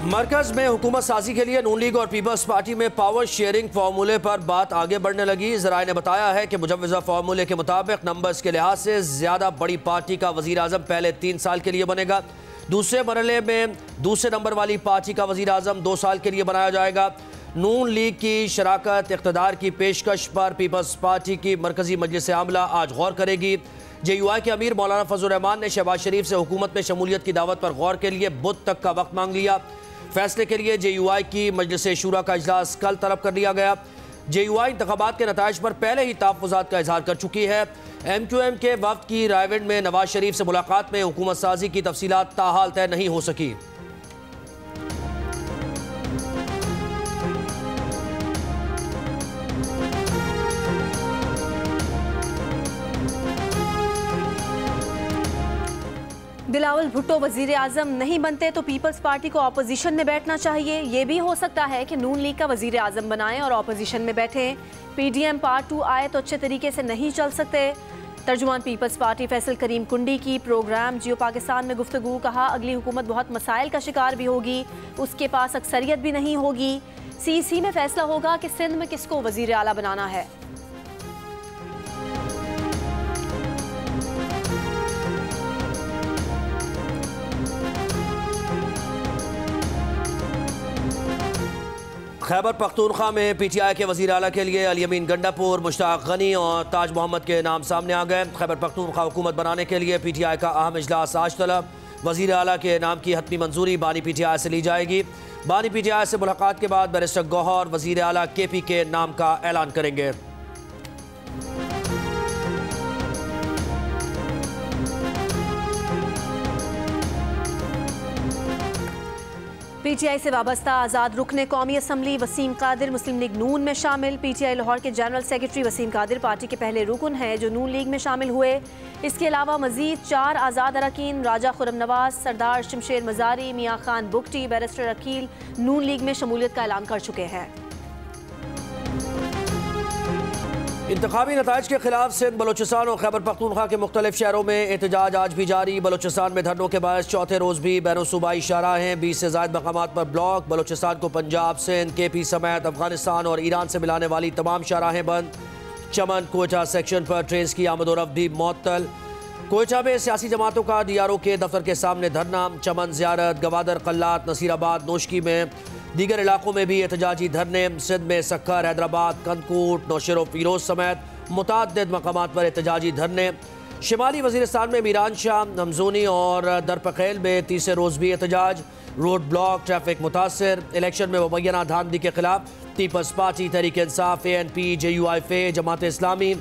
मरकज में हुकूमत साजी के लिए नून लीग और पीपल्स पार्टी में पावर शेयरिंग फार्मूले पर बात आगे बढ़ने लगी। ज़राए ने बताया है कि मुजव्वज़ा फार्मूले के मुताबिक नंबर्स के लिहाज से ज़्यादा बड़ी पार्टी का वज़ीर आज़म पहले 3 साल के लिए बनेगा। दूसरे मरहले में दूसरे नंबर वाली पार्टी का वज़ीर आज़म 2 साल के लिए बनाया जाएगा। नून लीग की शराकत इक़्तिदार की पेशकश पर पीपल्स पार्टी की मरकज़ी मजलिस आमला आज गौर करेगी। JUI के अमीर मौलाना फजल रहमान ने शहबाज शरीफ से हुकूमत में शमूलियत की दावत पर गौर के लिए बुध तक का वक्त मांग लिया। फैसले के लिए JUI की मजलिस शूरा का इजलास कल तलब कर लिया गया। JUI इंतखाबात के नताइज पर पहले ही तहफ़्फ़ुज़ात का इजहार कर चुकी है। MQM के वफ्द की रायविंड में नवाज शरीफ से मुलाकात में हुकूमत साजी की तफसीलात ताहाल तय नहीं हो सकी। बिलावल भुट्टो वजीर आजम नहीं बनते तो पीपल्स पार्टी को अपोजिशन में बैठना चाहिए। ये भी हो सकता है कि नून लीग का वजीर आजम बनाएं और अपोजिशन में बैठें। PDM पार्ट 2 आए तो अच्छे तरीके से नहीं चल सकते। तर्जुमान पीपल्स पार्टी फैसल करीम कुंडी की प्रोग्राम जियो पाकिस्तान में गुफ्तगू। कहा अगली हुकूमत बहुत मसाइल का शिकार भी होगी, उसके पास अक्सरियत भी नहीं होगी। CC में फैसला होगा कि सिंध में किसको वजीर आला बनाना है। खैबर पख्तूनख्वा में PTI के वज़ीर आला के लिए अली अमीन गंडापुर, मुश्ताक गनी और ताज मोहम्मद के नाम सामने आ गए। खैबर पख्तूनख्वा हुकूमत बनाने के लिए PTI का अहम इजलास आज तलब। वज़ीर आला के नाम की हतमी मंजूरी बानी PTI से ली जाएगी। बानी PTI से मुलाकात के बाद बैरिस्टर गौहर वज़ीर आला KP के नाम का ऐलान करेंगे। PTI से वाबस्ता आज़ाद रुकने कौमी असम्बली वसीम कादिर मुस्लिम लीग नून में शामिल। PTI लाहौर के general secretary Waseem Qadir party के पहले रुकन हैं जो नून लीग में शामिल हुए। इसके अलावा मजीद 4 आज़ाद अरकान राजा खुरम नवाज, सरदार शमशेर मजारी, मियाँ खान बुगटी, बैरिस्टर अकील नून लीग में शमूलियत का ऐलान कर चुके हैं। इंतखाबी नताइज के खिलाफ सिंध, बलोचिस्तान और खैबर पख्तूनख्वा के मुख्तलिफ शहरों में एहतजाज आज भी जारी। बलोचिस्तान में धरनों के बायस चौथे रोज भी बैन सूबाई शाहराह हैं। 20 से ज़ायद मकामात पर ब्लॉक। बलोचिस्तान को पंजाब, सिंध, KP समेत अफगानिस्तान और ईरान से मिलाने वाली तमाम शाहराहें बंद। चमन कोयटा सेक्शन पर ट्रेन की आमदोरफ्त भी मुअत्तल। कोयटा में सियासी जमातों का DRO के दफ्तर के सामने धरना। चमन, ज़ियारत, गवादर, कल्लात, नसीराबाद, नोशकी में दीगर इलाकों में भी एहतजाजी धरने। सिंध में सक्कर, हैदराबाद, कंदकूट, नौशेरो फिरोज समेत मुतअद्दिद मकामात पर एहतजाजी धरने। शिमाली वजीरिस्तान में मीरानशाह, हमजोनी और दरपखेल में तीसरे रोज़ भी एहतजाज। रोड ब्लॉक, ट्रैफिक मुतासर। इलेक्शन में मुबैना धांधली के खिलाफ peoples party, Tehreek Insaf, ANP, JUI फे, जमात इस्लामी,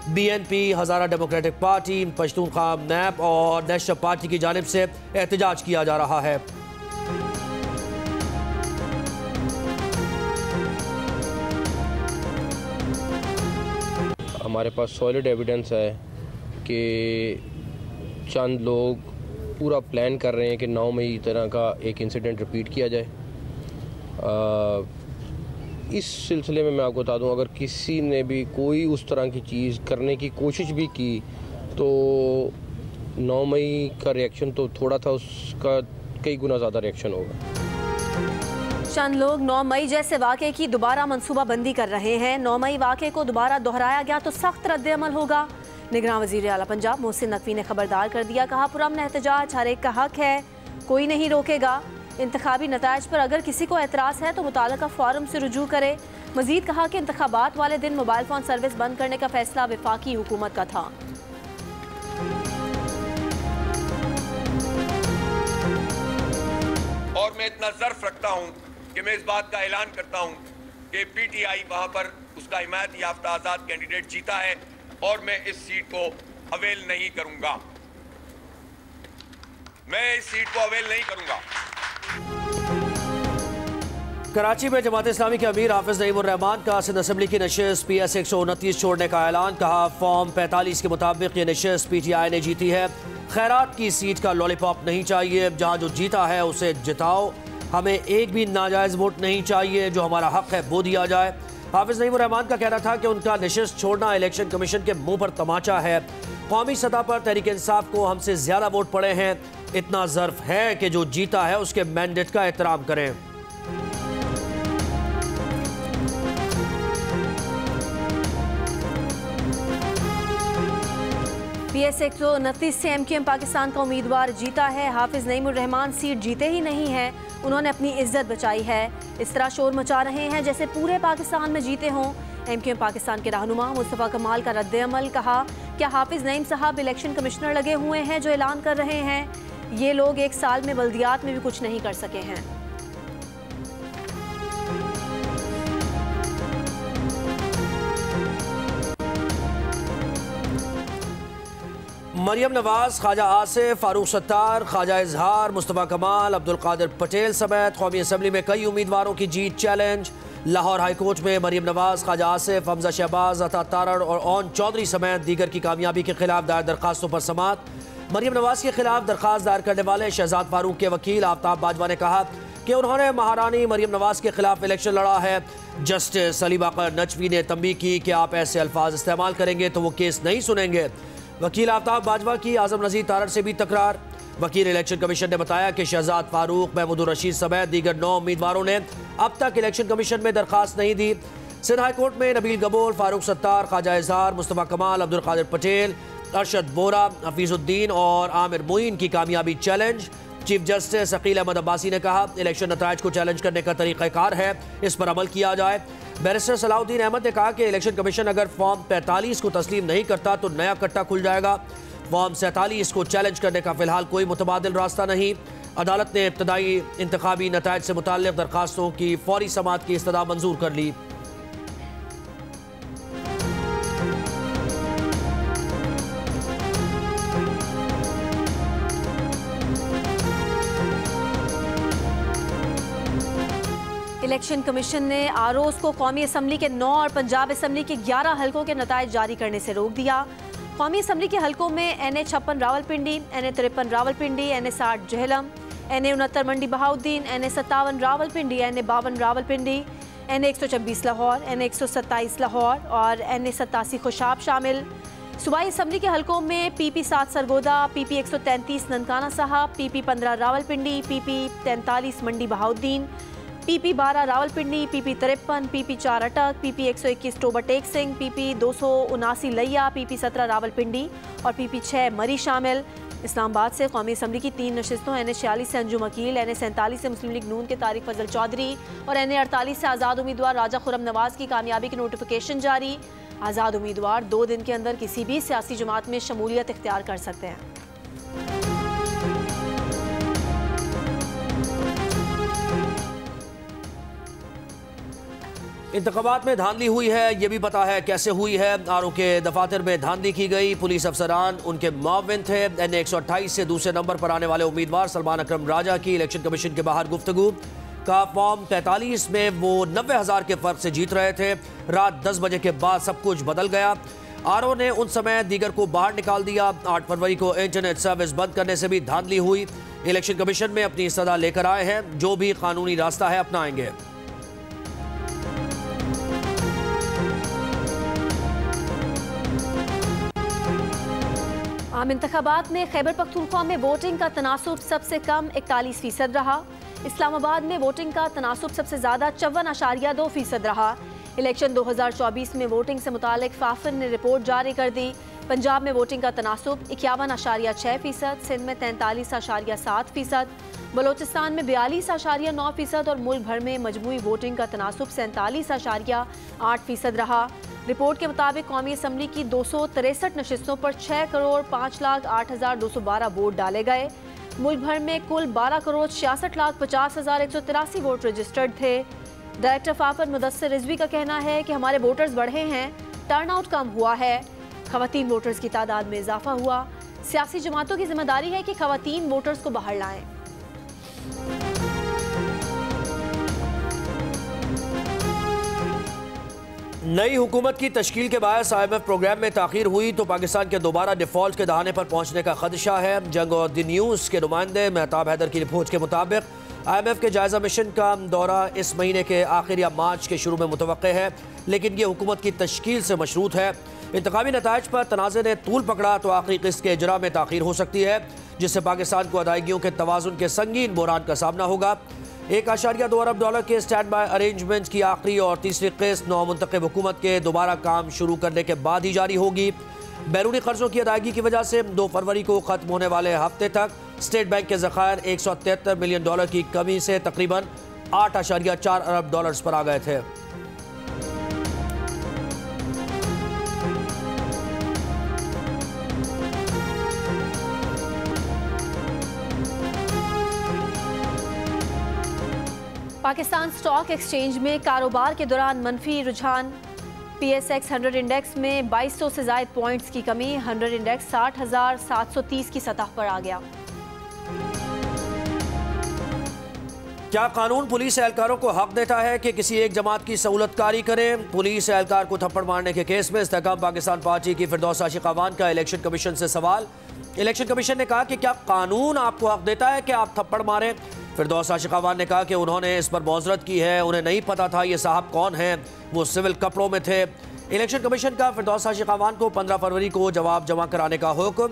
BNP, हज़ारा डेमोक्रेटिक पार्टी, पश्तूनख्वा NAP और नेशनल पार्टी की जानिब से एहतजाज किया जा रहा है। हमारे पास सॉलिड एविडेंस है कि चंद लोग पूरा प्लान कर रहे हैं कि 9 मई तरह का एक इंसिडेंट रिपीट किया जाए। इस सिलसिले में मैं आपको बता दूं, अगर किसी ने भी कोई उस तरह की चीज़ करने की कोशिश भी की तो 9 मई का रिएक्शन तो थोड़ा था, उसका कई गुना ज़्यादा रिएक्शन होगा। चंद लोग 9 मई जैसे वाक़े की दोबारा मनसूबाबंदी कर रहे हैं। 9 मई वाक़े को दोबारा दोहराया गया तो सख्त रद्द-ए-अमल होगा। निगरान वज़ीर आला पंजाब मोहसिन नकवी ने खबरदार कर दिया। कहा पुरअमन एहतजाज हर एक का हक है, कोई नहीं रोकेगा। इंतखाबी नताइज पर अगर किसी को एतराज़ है तो मुताल्लिका फोरम से रुजू करे। मज़ीद कहा कि इंतखाबात वाले दिन मोबाइल फ़ोन सर्विस बंद करने का फैसला वफाकी हुकूमत का था। और मैं इतना ज़र्फ रखता हूँ कि मैं इस बात का ऐलान करता हूं कि PTI वहां पर उसका हिमायत याफ्ता आज़ाद कैंडिडेट जीता है और मैं इस सीट को अवेल नहीं करूंगा। मैं इस सीट को अवेल नहीं करूंगा। कराची में जमात इस्लामी के अमीर हाफिज नईमुर रहमान का सिंध असम्बली की नशिस्त PS 129 छोड़ने का ऐलान। कहा फॉर्म 45 के मुताबिक ये नशिस्त PTI ने जीती है। खैरात की सीट का लॉलीपॉप नहीं चाहिए। जहां जो जीता है उसे जिताओ। हमें एक भी नाजायज़ वोट नहीं चाहिए। जो हमारा हक है वो दिया जाए। हाफिज नईमुर रहमान का कहना था कि उनका नशिस्त छोड़ना इलेक्शन कमीशन के मुंह पर तमाचा है। कौमी सतह पर तहरीक इंसाफ को हमसे ज़्यादा वोट पड़े हैं, इतना ज़र्फ है कि जो जीता है उसके मैंडेट का एहतराम करें। PS 129 से MQM पाकिस्तान का उम्मीदवार जीता है। हाफिज नईमुर रहमान सीट जीते ही नहीं है, उन्होंने अपनी इज्जत बचाई है। इस तरह शोर मचा रहे हैं जैसे पूरे पाकिस्तान में जीते हों। MQM पाकिस्तान के रहनुमा मुस्तफ़ा कमाल का रद्द-ए-अमल, कहा क्या हाफिज नईम साहब इलेक्शन कमिश्नर लगे हुए हैं जो ऐलान कर रहे हैं? ये लोग एक साल में बल्दियात में भी कुछ नहीं कर सके हैं। मरियम नवाज, ख्वाजा आसिफ, फारूक सत्तार, ख्वाजा इजहार, मुस्तफ़ा कमाल, अब्दुल कादिर पटेल समेत कौमी असम्बली में कई उम्मीदवारों की जीत चैलेंज। लाहौर हाईकोर्ट में मरियम नवाज, ख्वाजा आसिफ, हमजा शहबाज, अता तारड़ और ओन चौधरी समेत दीगर की कामयाबी के खिलाफ दायर दरखास्तों पर समात। मरियम नवाज के खिलाफ दरखास्त दायर करने वाले शहजाद फारूक के वकील आफ्ताब बाजवा ने कहा कि उन्होंने महारानी मरियम नवाज के खिलाफ इलेक्शन लड़ा है। जस्टिस अली बाकर नचवी ने तंबीह की कि आप ऐसे अल्फाज इस्तेमाल करेंगे तो वो केस नहीं सुनेंगे। वकील आफ्ताब बाजवा की आजम नज़ीर तारड़ से भी तकरार। वकील इलेक्शन कमीशन ने बताया कि शहजाद फारूक, महमूदुर रशीद समेत दीगर 9 उम्मीदवारों ने अब तक इलेक्शन कमीशन में दरखास्त नहीं दी। सिंध हाई कोर्ट में नबील गबोल, फारूक सत्तार, ख्वाजा इजहार, मुस्तफ़ा कमाल, अब्दुल कादिर पटेल, अरशद बोरा, हफीजुद्दीन और आमिर मोइन की कामयाबी challenge. Chief justice Aqeel Ahmed Abbasi ने कहा इलेक्शन नताइज को चैलेंज करने का तरीक़ाकार है, इस पर अमल किया जाए। बैरिस्टर सलाउद्दीन अहमद ने कहा कि इलेक्शन कमीशन अगर फॉर्म 45 को तस्लीम नहीं करता तो नया कट्टा खुल जाएगा। फॉर्म 47 को चैलेंज करने का फिलहाल कोई मुतबादिल रास्ता नहीं। अदालत ने इब्तदाई इंतखाबी नताइज से मुताल्लिक़ दरखास्तों की फौरी समाअत की इस्तदा मंजूर कर ली। इलेक्शन कमीशन ने आरओज़ को कौमी असम्बली के 9 और पंजाब असम्बली के 11 हलकों के नताइज जारी करने से रोक दिया। कौमी असम्बली के हलकों में NA 56 Rawalpindi, NA 53 Rawalpindi, NA 60 Jhelum, NA 69 मंडी Bahauddin, NA 57 Rawalpindi, NA 52 Rawalpindi, NA 126 Lahore, NA 127 Lahore और NA 87 खुशाब शामिल। सूबाई असम्बली के हलकों में PP 7 सरगोदा, PP 133 ननकाना साहब, PP 15 रावलपिंडी, PP 43 मंडी Bahauddin, PP 12 Rawalpindi, PP 53, PP 4 Attock, PP 121 Toba Tek Singh, PP 279 लिया, PP 17 रावलपिंडी और PP 6 मरी शामिल। इस्लामाबाद से कौमी असम्बली की 3 नशिस्तों NA 46 से अंजुम अकील, NA 47 से मुस्लिम लीग नून के तारिक फजल चौधरी और NA 48 से आज़ाद उम्मीदवार राजा खुरम नवाज की कामयाबी की नोटिफिकेशन जारी। आज़ाद उम्मीदवार 2 दिन के अंदर किसी भी सियासी जमात में शमूलियत इख्तियार कर सकते हैं। इंतखाबात में धांधली हुई है, ये भी पता है कैसे हुई है। आरओ के दफातर में धांधली की गई, पुलिस अफसरान उनके मुआविन थे। NA 128 से दूसरे नंबर पर आने वाले उम्मीदवार सलमान अकरम राजा की इलेक्शन कमीशन के बाहर गुफ्तगू का फॉर्म 43 में वो 90,000 के फर्क से जीत रहे थे। रात 10 बजे के बाद सब कुछ बदल गया। आरओ ने उन समय दीगर को बाहर निकाल दिया। 8 फरवरी को इंटरनेट सर्विस बंद करने से भी धांधली हुई। इलेक्शन कमीशन में अपनी सदा लेकर आए हैं, जो भी कानूनी रास्ता है अपनाएंगे। आम इंतखाबात में खैबर पख्तूनख्वा में वोटिंग का तनासुब सबसे कम 41% रहा। इस्लामाबाद में वोटिंग का तनासुब सबसे ज़्यादा 54.2% रहा। इलेक्शन 2024 में वोटिंग से मुतालिक फाफिन ने रिपोर्ट जारी कर दी। पंजाब में वोटिंग का तनासुब 51.6%, सिंध में 43.7%, बलोचिस्तान में 42.9% और मुल्क भर में मजमूई वोटिंग का तनासुब 47.8% रहा। रिपोर्ट के मुताबिक कौमी असम्बली की 263 नशिस्तों पर 6,05,08,212 वोट डाले गए। मुल्क भर में कुल 12,66,50,183 वोट रजिस्टर्ड थे। डायरेक्टर फाफर मुदस्सिर रिजवी का कहना है कि हमारे वोटर्स बढ़े हैं, टर्नआउट कम हुआ है, खवातीन वोटर्स की तादाद में इजाफा हुआ। सियासी जमातों की जिम्मेदारी है कि खवातीन वोटर्स को बाहर लाएं। नई हुकूमत की तश्कील के बायस IMF प्रोग्राम में ताख़ीर हुई तो पाकिस्तान के दोबारा डिफ़ॉल्ट के दहाने पर पहुंचने का खदशा है। जंग और द न्यूज़ के नुमाइंदे मेहताब हैदर की रिपोर्ट के मुताबिक IMF के जायज़ा मिशन का दौरा इस महीने के आखिर या मार्च के शुरू में मुतवक्के है, लेकिन ये हुकूमत की तश्कील से मशरूत है। इंतखाबी नताइज पर तनाज़े ने तूल पकड़ा तो आखिरी किस्त के इजरा में ताख़ीर हो सकती है, जिससे पाकिस्तान को अदायगियों के तवाज़ुन के संगीन बहरान का सामना होगा। $1.2 अरब के स्टैंड बाय अरेंजमेंट की आखिरी और तीसरी किस्त नौमुंतखब हुकूमत के दोबारा काम शुरू करने के बाद ही जारी होगी। बैरूनी कर्जों की अदायगी की वजह से 2 फरवरी को खत्म होने वाले हफ्ते तक स्टेट बैंक के ज़खायर $173 मिलियन की कमी से तकरीबन $8.4 अरब पर आ गए थे। पाकिस्तान स्टॉक एक्सचेंज में कारोबार के दौरान मनफी रुझान। PSX 100 इंडेक्स में 2200 से ज़ायद पॉइंट्स की कमी, 100 इंडेक्स 60,730 की सतह पर आ गया। क्या कानून पुलिस एहलकारों को हक देता है कि किसी एक जमात की सहूलतकारी करें? पुलिस एहलकार को थप्पड़ मारने के केस में इस्तेहकाम पाकिस्तान पार्टी की फिरदौस आशिक अवान का इलेक्शन कमीशन से सवाल। इलेक्शन कमीशन ने कहा कि क्या कानून आपको हक देता है कि आप थप्पड़ मारें? फिरदौस आशिक अवान ने कहा कि उन्होंने इस पर मौजरत की है, उन्हें नहीं पता था ये साहब कौन हैं, वो सिविल कपड़ों में थे। इलेक्शन कमीशन का फिरदौस आशिक अवान को 15 फरवरी को जवाब जमा कराने का हुक्म।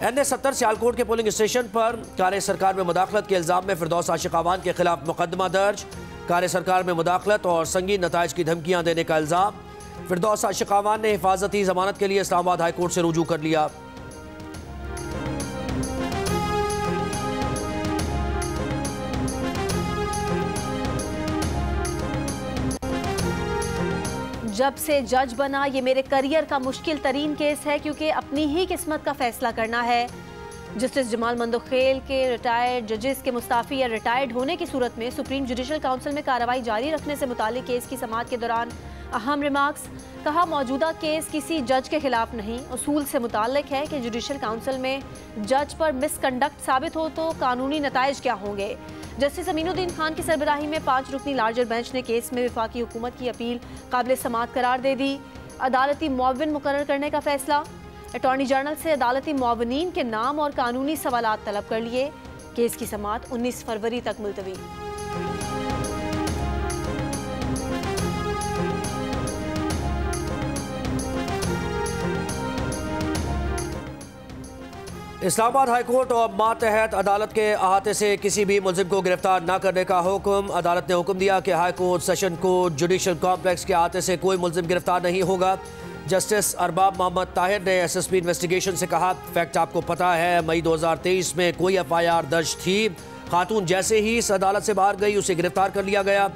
NA-70 सियालकोट के पोलिंग स्टेशन पर कार्य सरकार में मुदाखलत के इल्ज़ाम में फिरदौस आशिक अवान के खिलाफ मुकदमा दर्ज। कार्य सरकार में मुदाखलत और संगीन नताइज की धमकियां देने का इल्ज़ाम। फिरदौस आशिक अवान ने हिफाजती जमानत के लिए इस्लामाबाद हाई कोर्ट से रुजू कर लिया। जब से जज बना ये मेरे करियर का मुश्किल तरीन केस है, क्योंकि अपनी ही किस्मत का फैसला करना है। जस्टिस जमाल मंदोखेल के रिटायर्ड जजेस के मुस्ताफ़ी या रिटायर्ड होने की सूरत में सुप्रीम जुडिशल काउंसिल में कार्रवाई जारी रखने से मुतालिक केस की समाअत के दौरान अहम रिमार्क्स। कहा, मौजूदा केस किसी जज के खिलाफ नहीं, उसूल से मुताल्लिक है कि जुडिशल काउंसिल में जज पर मिसकंडक्ट साबित हो तो कानूनी नताइज क्या होंगे। जस्टिस अमीनुद्दीन खान की सरबराही में 5 रुकनी लार्जर बेंच ने केस में वफाकी हुकूमत की अपील काबिल समाअत करार दे दी। अदालती मुअव्विन मुकर्रर करने का फैसला। अटॉर्नी जनरल से अदालती मुअव्विनीन के नाम और कानूनी सवालात तलब कर लिए। केस की समाअत 19 फरवरी तक मुलतवी। इस्लामाबाद हाई कोर्ट और मातहत अदालत के अहाते से किसी भी मुल्जिम को गिरफ्तार न करने का हुक्म। अदालत ने हुक्म दिया कि high court session court judicial complex के अहाते से कोई मुल्जिम गिरफ्तार नहीं होगा। जस्टिस अरबाब मोहम्मद ताहिर ने SSP इन्वेस्टिगेशन से कहा, फैक्ट आपको पता है, मई 2023 में कोई FIR दर्ज थी। खातून जैसे ही इस अदालत से बाहर गई उसे गिरफ्तार कर लिया गया।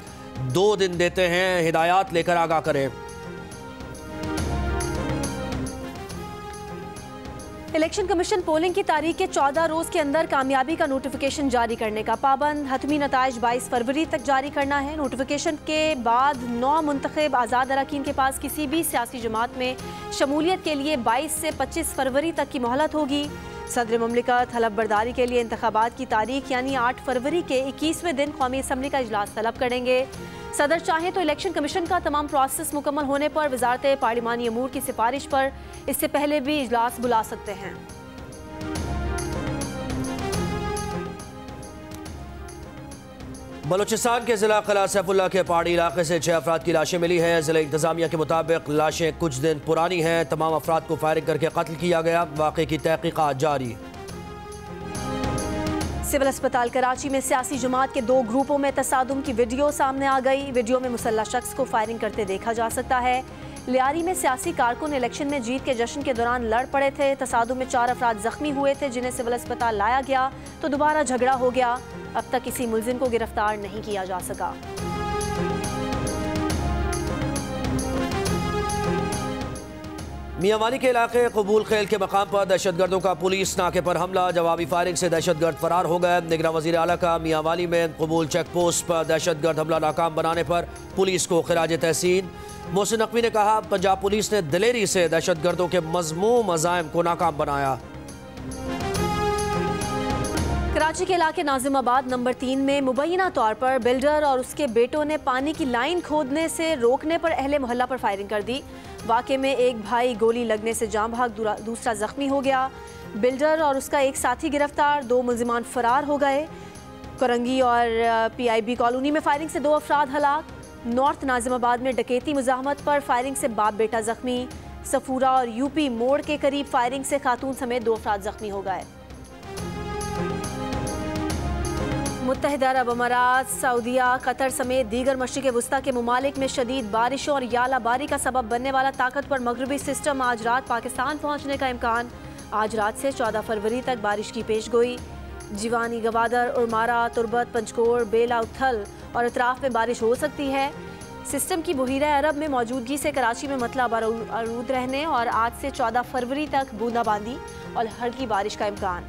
2 दिन देते हैं, हिदायत लेकर आगाह करें। इलेक्शन कमीशन पोलिंग की तारीख के 14 रोज के अंदर कामयाबी का नोटिफिकेशन जारी करने का पाबंद। हतमी नताइज 22 फरवरी तक जारी करना है। नोटिफिकेशन के बाद 9 मुंतखब आज़ाद अरकान के पास किसी भी सियासी जमात में शमूलियत के लिए 22 से 25 फरवरी तक की मोहलत होगी। सदर मुमलिकत हलफ बर्दारी के लिए इंतखाबात की तारीख यानी 8 फरवरी के 21वें दिन कौमी असम्बली का इजलास तलब करेंगे। सदर चाहे तो इलेक्शन कमीशन का तमाम प्रोसेस मुकम्मल होने पर वजारत पार्लिमानी अमूर की सिफारिश पर इससे पहले भी इजलास बुला सकते हैं। बलूचिस्तान के जिला किला सैफुल्ला के पहाड़ी इलाके से 6 अफराद की लाशें मिली हैं। जिला इंतजामिया के मुताबिक लाशें कुछ दिन पुरानी हैं। तमाम अफराद को फायरिंग करके कत्ल किया गया। वाक़े की तहकीकात जारी। सिविल अस्पताल कराची में सियासी जमात के 2 ग्रुपों में तसादुम की वीडियो सामने आ गई। वीडियो में मुसल्लह शख्स को फायरिंग करते देखा जा सकता है। लियारी में सियासी कारकुन इलेक्शन में जीत के जश्न के दौरान लड़ पड़े थे। तसादुम में 4 अफराद जख्मी हुए थे, जिन्हें सिविल अस्पताल लाया गया तो दोबारा झगड़ा हो गया। अब तक किसी मुल्जिम को गिरफ्तार नहीं किया जा सका। मियांवाली के इलाके कबूल खेल के मकाम पर दहशतगर्दों का पुलिस नाके पर हमला। जवाबी फायरिंग से दहशतगर्द फरार हो गए। निगरान वज़ीर आला का मियांवाली में कबूल चेक पोस्ट पर दहशतगर्द हमला नाकाम बनाने पर पुलिस को खिराज तहसीन। मोहसिन नकवी ने कहा, पंजाब पुलिस ने दिलेरी से दहशतगर्दों के मज़मूम अज़ाइम को नाकाम बनाया। कराची के इलाके नाजिमाबाद नंबर 3 में मुबैना तौर पर बिल्डर और उसके बेटों ने पानी की लाइन खोदने से रोकने पर अहले मोहल्ला पर फायरिंग कर दी। वाक़े में एक भाई गोली लगने से जाँ भाग, दूसरा जख्मी हो गया। बिल्डर और उसका एक साथी गिरफ्तार, 2 मुल्जिमान फरार हो गए। करंगी और PIB कॉलोनी में फायरिंग से 2 अफराद हलाक। नॉर्थ नाजिमाबाद में डकैती मुजाहमत पर फायरिंग से बाप बेटा जख्मी। सफूरा और यूपी मोड़ के करीब फायरिंग से खातून समेत 2 अफराद जख्मी हो गए। मुत्तहिदा अरब अमारात, सऊदीया, कतर समेत दीगर मशरिक़ वस्ता के ममालिक में शदीद बारिशों और यालाबारी का सबब बनने वाला ताकतवर मगरबी सिस्टम आज रात पाकिस्तान पहुँचने का इम्कान। आज रात से 14 फरवरी तक बारिश की पेशगोई। जीवानी, गवादर, उर्मारा, तुरबत, पंचकोर, बेला, उथल और अतराफ में बारिश हो सकती है। सिस्टम की बहीरा अरब में मौजूदगी से कराची में मतला बारूद रहने और आज से 14 फरवरी तक बूंदाबांदी और हल्की बारिश का इम्कान।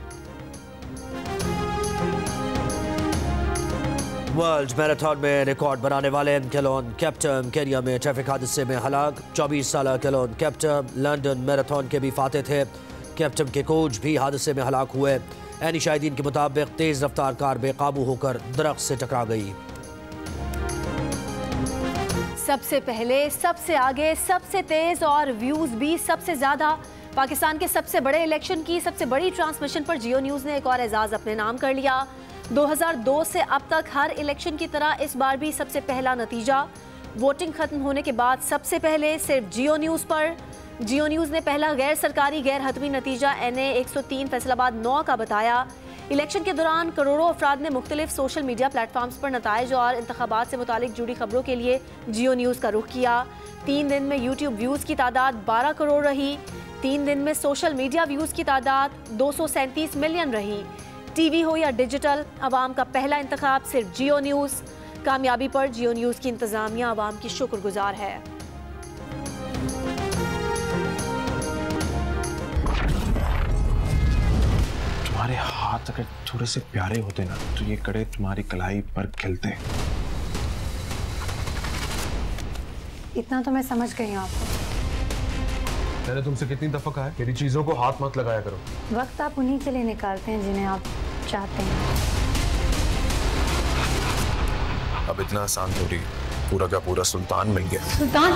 वर्ल्ड मैराथन में रिकॉर्ड बनाने वाले केलोन कैप्टन केनिया में ट्रैफिक हादसे में हलाक। 24 साल केलोन कैप्टन लंदन मैराथन के भी फाते थे। कैप्टन के कोच भी हादसे में हलाक हुए। ऐनी शाहिदीन के मुताबिक तेज रफ्तार कार बेकाबू होकर दरख्त से टकरा गई। सबसे पहले, सबसे आगे, सबसे तेज और व्यूज भी सबसे ज्यादा। पाकिस्तान के सबसे बड़े इलेक्शन की सबसे बड़ी ट्रांसमिशन पर जियो न्यूज ने एक और एजाज अपने नाम कर लिया। 2002 से अब तक हर इलेक्शन की तरह इस बार भी सबसे पहला नतीजा वोटिंग खत्म होने के बाद सबसे पहले सिर्फ जियो न्यूज पर। जियो न्यूज ने पहला गैर सरकारी गैर हतमी नतीजा NA 103 फैसलाबाद 9 का बताया। इलेक्शन के दौरान करोड़ों अफराद ने मुख्तलिफ सोशल मीडिया प्लेटफॉर्म्स पर नताइज और इंतखाबात से मुतालिक जुड़ी खबरों के लिए जियो न्यूज़ का रुख किया। 3 दिन में यूट्यूब व्यूज़ की तादाद 12 करोड़ रही। 3 दिन में सोशल मीडिया व्यूज़ की तादाद 237 मिलियन रही। टीवी हो या डिजिटल, आवाम का पहला इंतखाब सिर्फ जियो न्यूज़। कामयाबी पर जियो न्यूज़ की इंतज़ामिया आवाम की शुक्रगुजार है। तुम्हारे हाथ अगर थोड़े से प्यारे होते ना तो ये कड़े तुम्हारी कलाई पर खिलते। इतना तो मैं समझ गई हूँ आपको। मैंने तुमसे कितनी दफा कहा है मेरी चीजों को हाथ मत लगाया करो। वक्त आप उन्हीं के लिए निकालते हैं जिन्हें आप चाहते हैं। अब इतना आसान थोड़ी, पूरा का पूरा सुल्तान मिल गया। सुल्तान।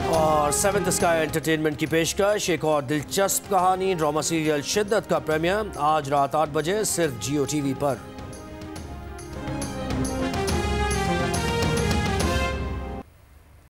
और 7th स्काई एंटरटेनमेंट की पेशकश एक और दिलचस्प कहानी ड्रामा सीरियल शिद्दत का प्रीमियर आज रात 8 बजे सिर्फ जियो टीवी पर।